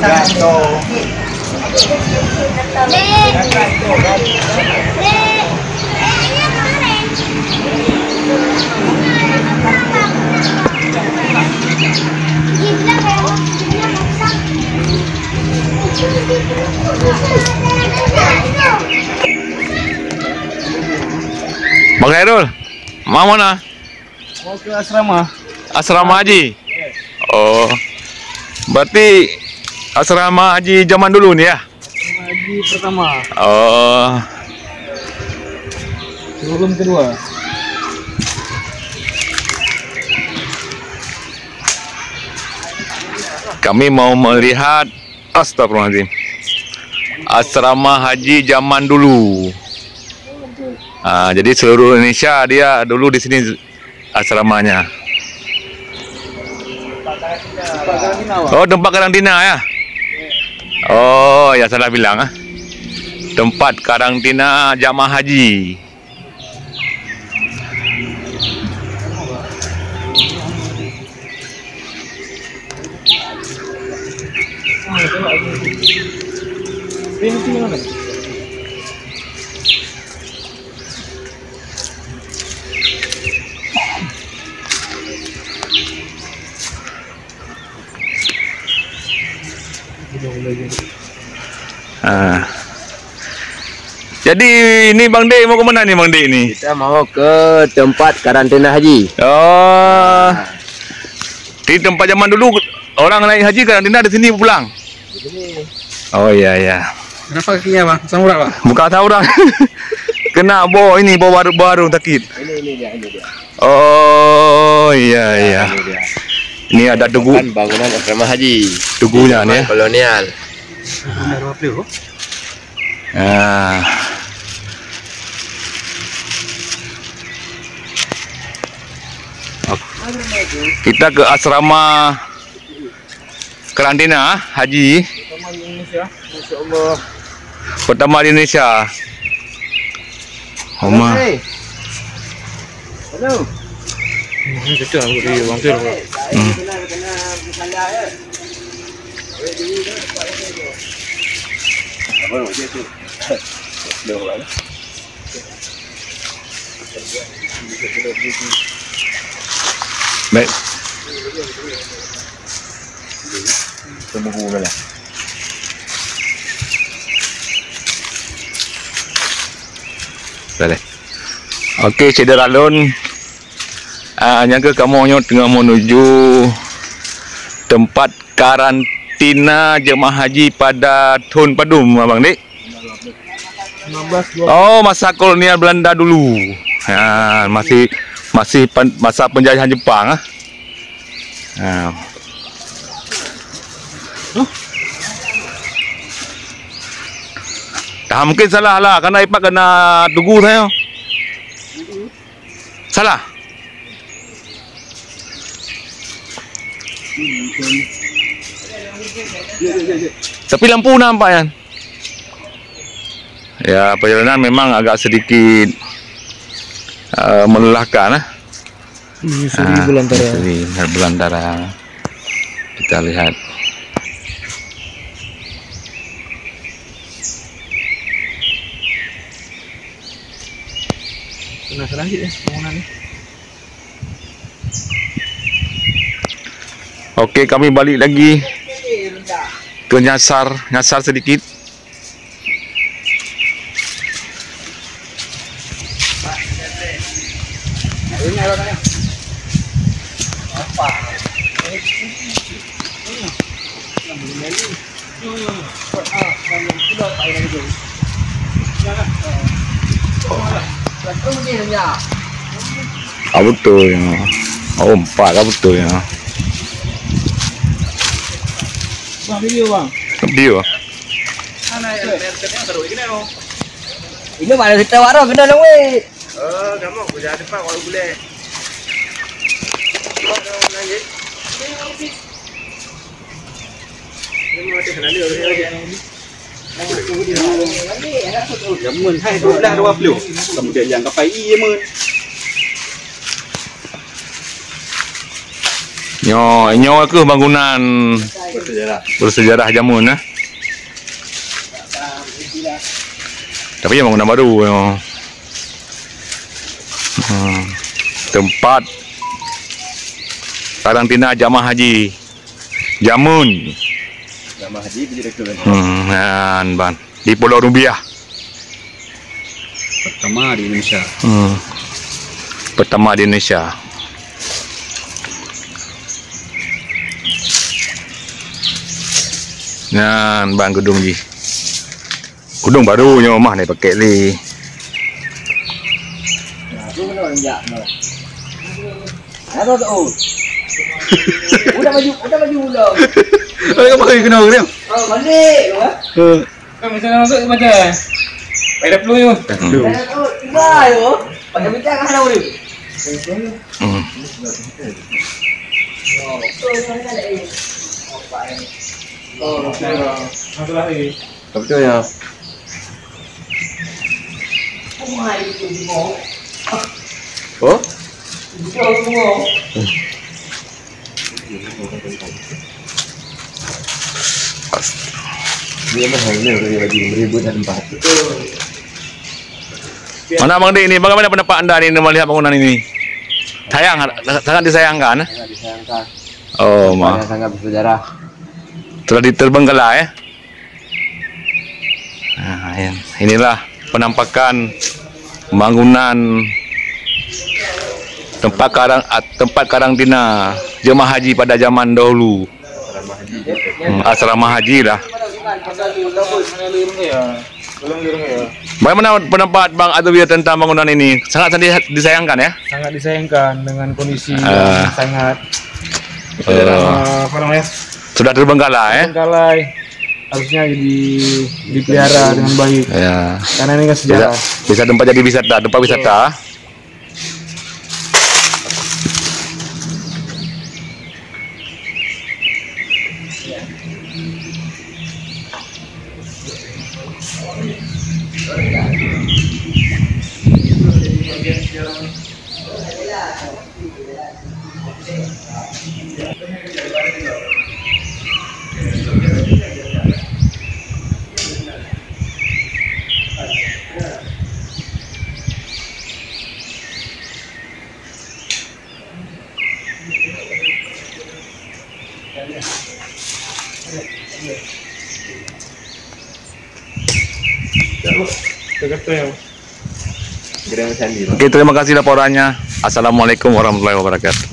Bang Khairul, mau mana? Mau ke asrama. Asrama haji. Oh, berarti asrama haji zaman dulu nih ya? Haji pertama. Oh, Sebelum kedua. kami mau melihat, astagfirullahaladzim, asrama haji zaman dulu. Jadi seluruh Indonesia dia dulu di sini asramanya. Oh, tempat karantina ya? Oh, ya salah bilang. Tempat karantina jamaah haji. Ini mana? Jadi ini Bang D mau kemana nih Bang D ini? Kita mau ke tempat karantina haji. Oh, di tempat zaman dulu orang naik haji karantina di sini pulang. Oh iya ya. Kenapa kakinya bang? Samurak bang? Buka saurang. Kena ini baru sakit. Ini dia. Oh iya iya. Ini ada tugu. Bangunan asrama haji. Tugunya nih ya. Kolonial. Nah. Kita ke asrama karantina haji pertama di Indonesia. Oma. Halo. Itu aku di Bangkir. Baik. Boleh. Okey, Cedera Alun. Nyangka kamu tengah menuju tempat karantina jemaah haji pada Tun Padum, Abang Dik. 15 Oh, masa kolonial Belanda dulu. Ya, masih masa penjajahan Jepang. Nah. Mungkin salah lah, karena Ipak kena tugu saya. Salah. Tapi lampu nampak kan? Ya, perjalanan memang agak sedikit melelahkan. Menyusuri belantara. Menyusuri belantara. Kita lihat. Penasaran sih ya bangunannya. Okey, kami balik lagi ke nyasar sedikit. Betul ya. Oh, 4 betul ya. Bang video bang. Video. Ini mana kita warung kena dong weh. Kamu aku jadi depan kalau boleh. Jamun hai 12 kemudian yang kapai iya mun. Nyo ke bangunan Bersejarah Jamun nah. Tapi yang bangunan baru ya. Tempat karantina jamaah haji Jamun. Jamaah haji direktur. Ban di Pulau Rubiah. Pertama di Indonesia. Pertama di Indonesia. Nah, bang gedung ji. Gedung baru nya rumah ni pakai ni. Udah maju udah. Kau pakai kena dia. Oh, balik wah. Kan misalnya masuk macam pada flu tu. Tiba yo. Pakai bincang kan ada ni. Satu lagi. Betul ya. Oh? Dia mahal ni bagi beribu dan tempat. Mana Bang Dik ini? Bagaimana pendapat anda ni melihat bangunan ini? Sangat disayangkan. Sangat disayangkan. Oh, mah. Sangat bersejarah. Telah diterbengkalai ya. Nah, inilah penampakan bangunan tempat karantina jemaah haji pada zaman dahulu. Asrama haji lah. Bagaimana pendapat Bang Adawiyah tentang bangunan ini? Sangat disayangkan ya? Sangat disayangkan dengan kondisi yang sangat apa namanya? Sudah terbengkalai ya? Terbengkalai. Harusnya dipelihara dengan baik. Ya. Karena ini kan sejarah. Bisa tempat jadi tempat wisata. Oke, terima kasih laporannya. Assalamualaikum warahmatullahi wabarakatuh.